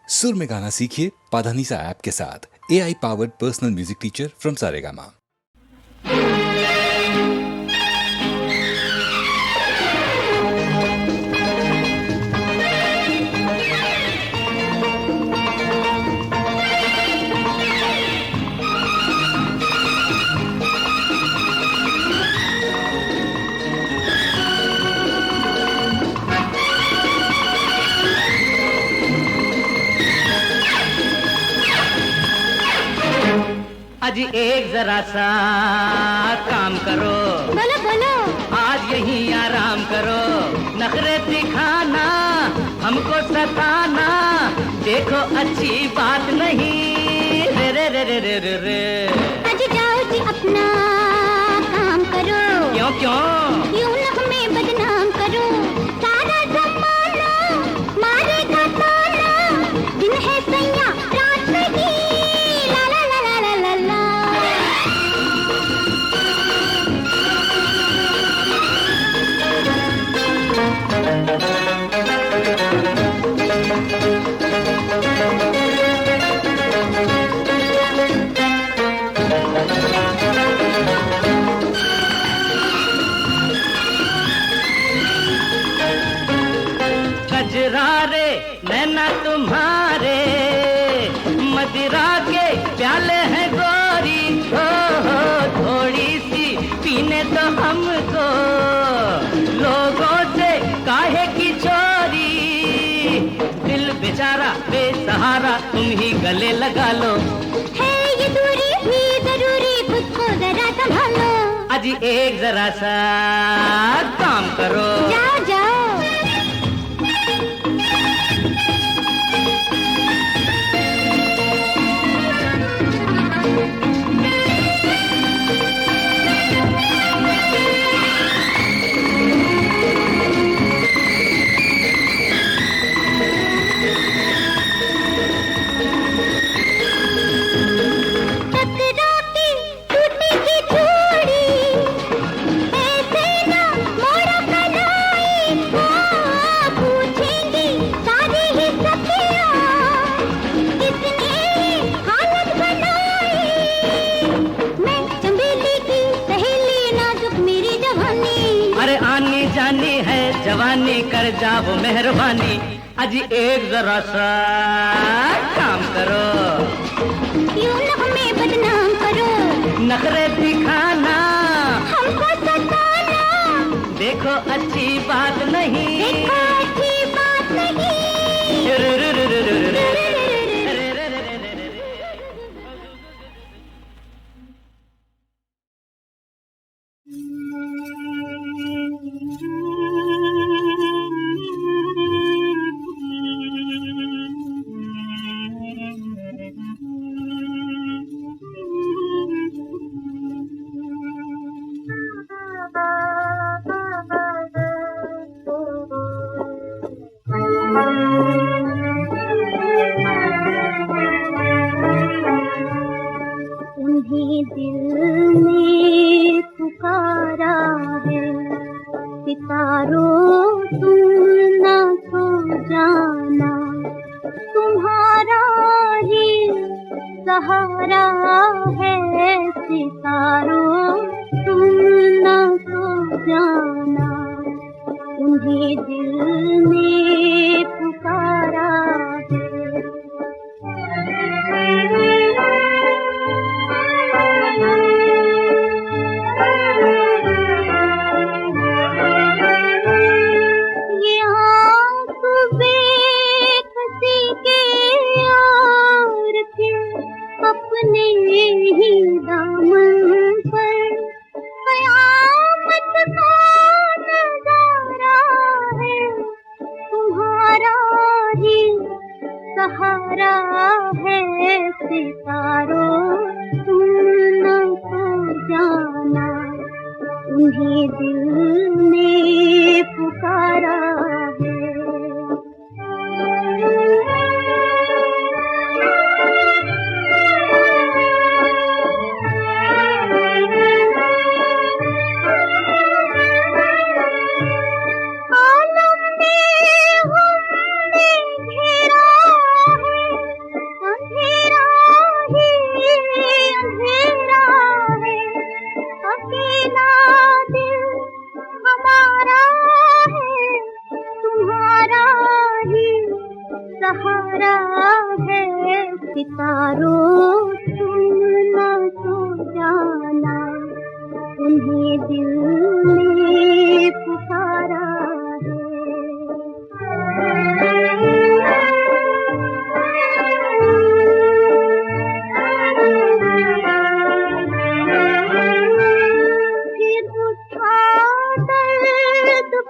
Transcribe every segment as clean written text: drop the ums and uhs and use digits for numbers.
सुर में गाना सीखिए पाधानीसा ऐप के साथ। AI powered personal music teacher from Saregama. आज एक जरा सा काम करो, बोलो बोलो, आज यहीं आराम करो। नखरे दिखाना, हमको सताना, देखो अच्छी बात नहीं। रे रे रे रे रे रे रे। आज जाओ जी अपना काम करो। क्यों क्यों? यूं लख में बदनाम करो। सारा जमाना मारेगा ताना, दिन है सैया रात नहीं। ला ला ला ला ला ला ला। गजरारे नैना तुम्हारे, मदिरा के प्याले हैं गोरी। हो थोड़ी सी पीने तो हमको, लोगों से काहे की चोरी। दिल बेचारा बेसहारा, तुम ही गले लगा लो। है ये दूरी भी जरूरी, खुद को जरा संभालो। आज एक जरा सा काम करो। जाओ जाओ। जानी है जवानी, कर जाओ मेहरबानी। आज एक जरा सा काम करो, यूं लख में बदनाम करो। नखरे दिखाना, हमको सताना, देखो अच्छी बात नहीं। देखो अच्छी बात नहीं। रे रे रे रे रे रे रे। तुम्हें दिल ने पुकारा है, सितारों तुम ना सो जाना। तुम्हारा ही सहारा है, सितारों तुम ना सो जाना। तुम्हें दिल ने पुकारा है। ये आँसू बेकसी के यार के, अपने ही दामन पर कयामत का नजारा है। तुम्हारा ही सहारा है, सितारों तुम न सो जाना। तुम्हें दिल ने पुकारा है। आलम ने हमने घेरा है, सहारा है सितारों, सुनना तो जाना, उन्हें दिल ने पुकारा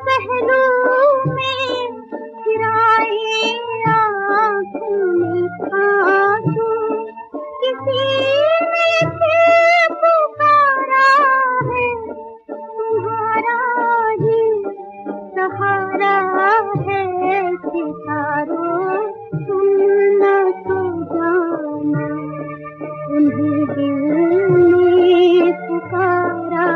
पहलू में गिराए आँखों में आंसू, किसी ने फिर पुकारा है तुम्हारा ही सहारा है सितारों, सुनना तो जाना, उन्हें दिल ने पुकारा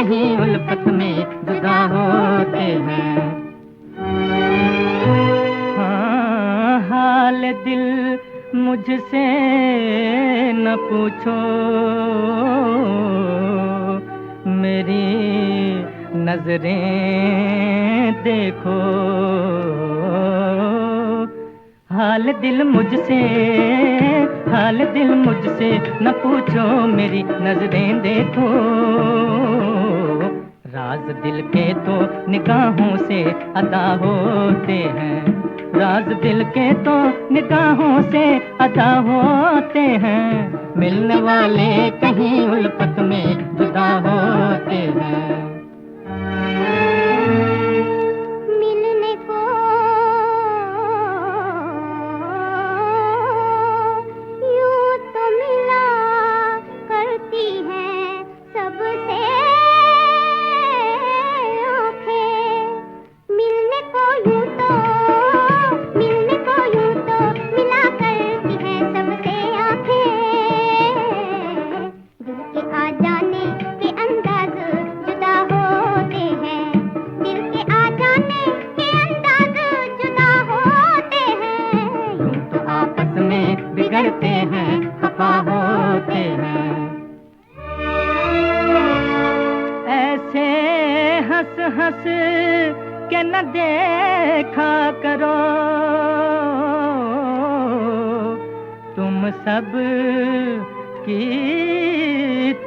कहीं उल्फत में जुदा होते हैं। हाँ, हाल दिल मुझसे न पूछो, मेरी नजरें देखो। हाल दिल मुझसे न पूछो, मेरी नजरें देखो। राज दिल के तो निगाहों से अदा होते हैं, राज दिल के तो निगाहों से अदा होते हैं। मिलने वाले कहीं उल्फत में जुदा होते हैं। मिलने को यूं तो मिला करती हैं सबसे आँखें, मिलने को यूं तो मिला करती हैं सबसे आँखें। दिल के आ जाने के अंदाज जुदा होते हैं, दिल के आ जाने के अंदाज जुदा होते हैं। यूं तो आपस में बिगड़ते हैं, खफा होते हैं। ऐसे हंस हंस के न देखा करो, तुम सब की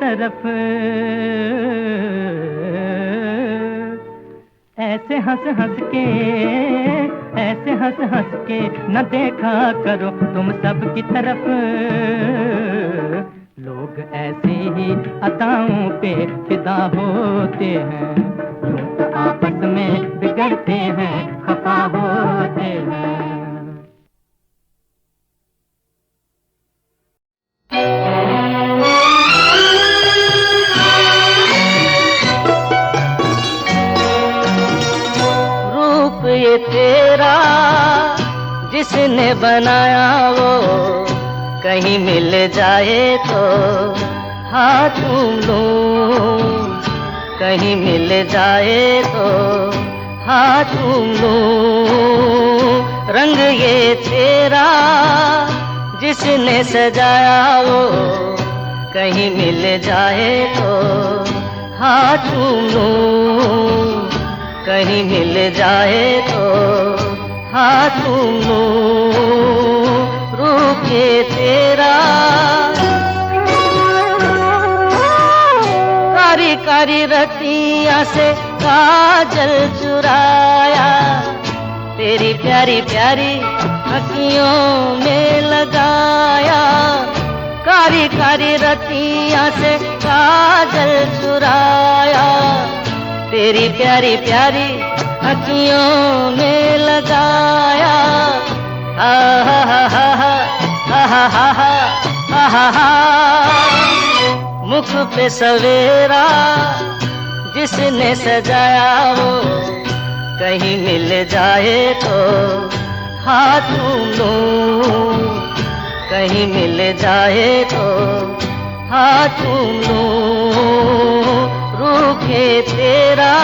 तरफ। ऐसे हंस हंस के न देखा करो तुम सब की तरफ। लोग ऐसे ही अदाओं पे फिदा होते हैं, यूं तो आपस में बिगड़ते हैं, खफा होते हैं। रूप ये तेरा जिसने बनाया वो कहीं मिल जाए तो हाथ चूम लूं, कहीं मिल जाए तो हाथ चूम लूं। रंग ये तेरा जिसने सजाया वो कहीं मिल जाए तो हाथ चूम लूं, कहीं मिल जाए तो हाथ चूम लूं। रूप ये तेरा कारी कारी रतिया से काजल चुराया, तेरी प्यारी प्यारी अखियों में लगाया। कारी कारी रतिया से काजल चुराया, तेरी प्यारी प्यारी अखियों में लगाया। आहा हा हा हा हा हा हा। मुख पे सवेरा जिसने सजाया वो कहीं मिल जाए तो हाथ चूम लूं, कहीं मिल जाए तो हाथ चूम लूं। रूप है तेरा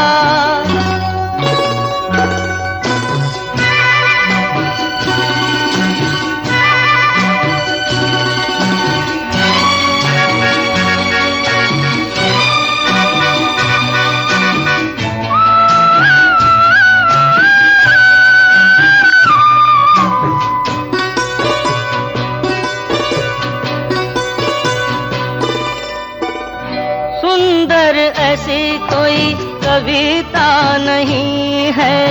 सुंदर ऐसी कोई कविता नहीं है,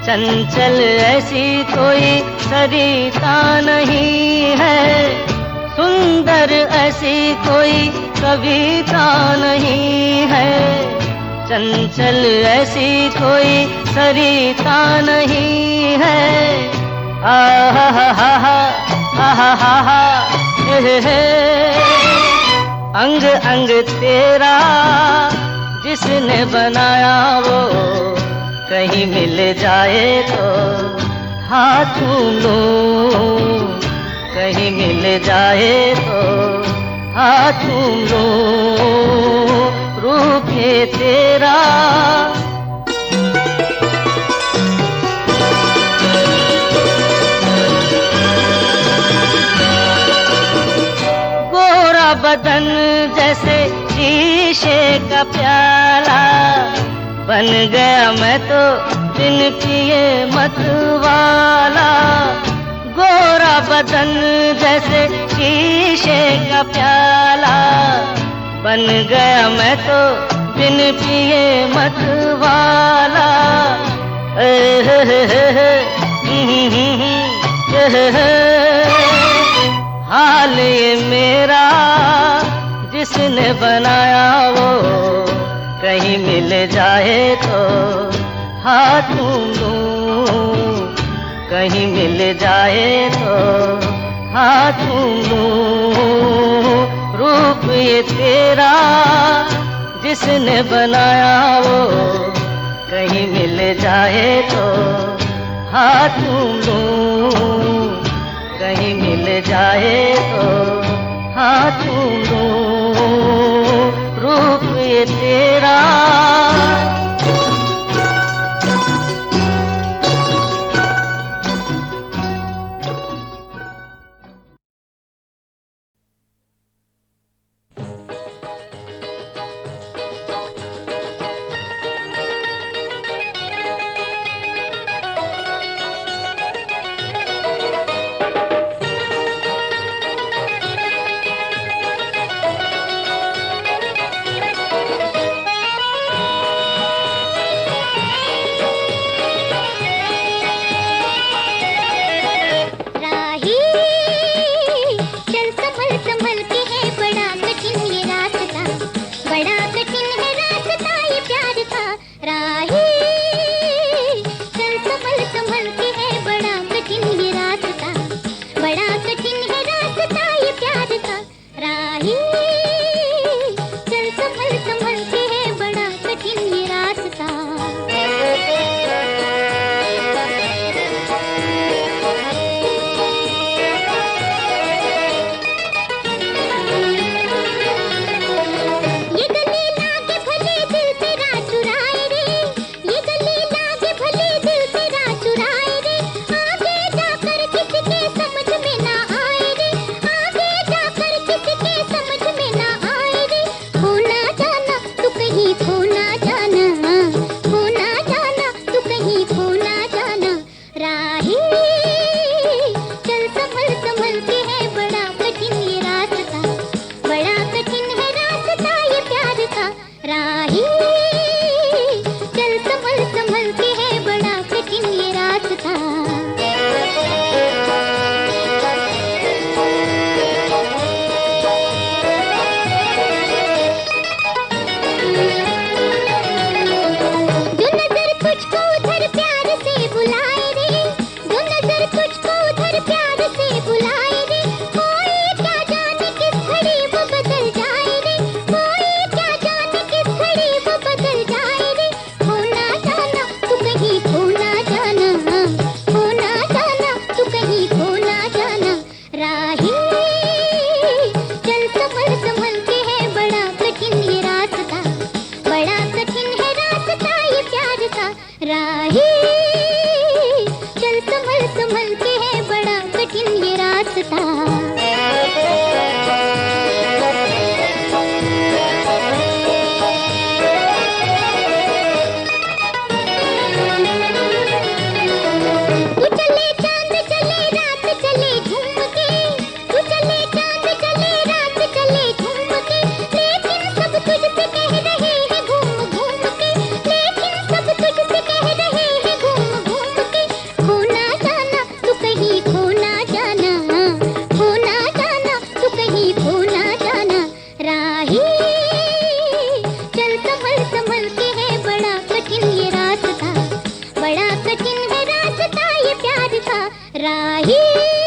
चंचल ऐसी कोई सरिता नहीं है। सुंदर ऐसी कोई कविता नहीं है, चंचल ऐसी कोई सरिता नहीं है। आहा हा हा हा हा हा हे। अंग अंग तेरा जिसने बनाया वो कहीं मिल जाए तो हाथ चूम लूं, कहीं मिल जाए तो हाथ चूम लूं। रूप है तेरा। गोरा बदन जैसे शीशे का प्याला, बन गया मैं तो बिन पिए मत वाला। गोरा बदन जैसे शीशे का प्याला, बन गया मैं तो बिन पिए मत वाला। हाल ये मेरा जिसने बनाया वो कहीं मिल जाए तो हाथ लूं, कहीं मिल जाए तो हाथ लूं। रूप ये तेरा जिसने बनाया वो कहीं मिल जाए तो हाथ लूं, कहीं मिल जाए तो हाथ लूं। रूप ये तेरा। राही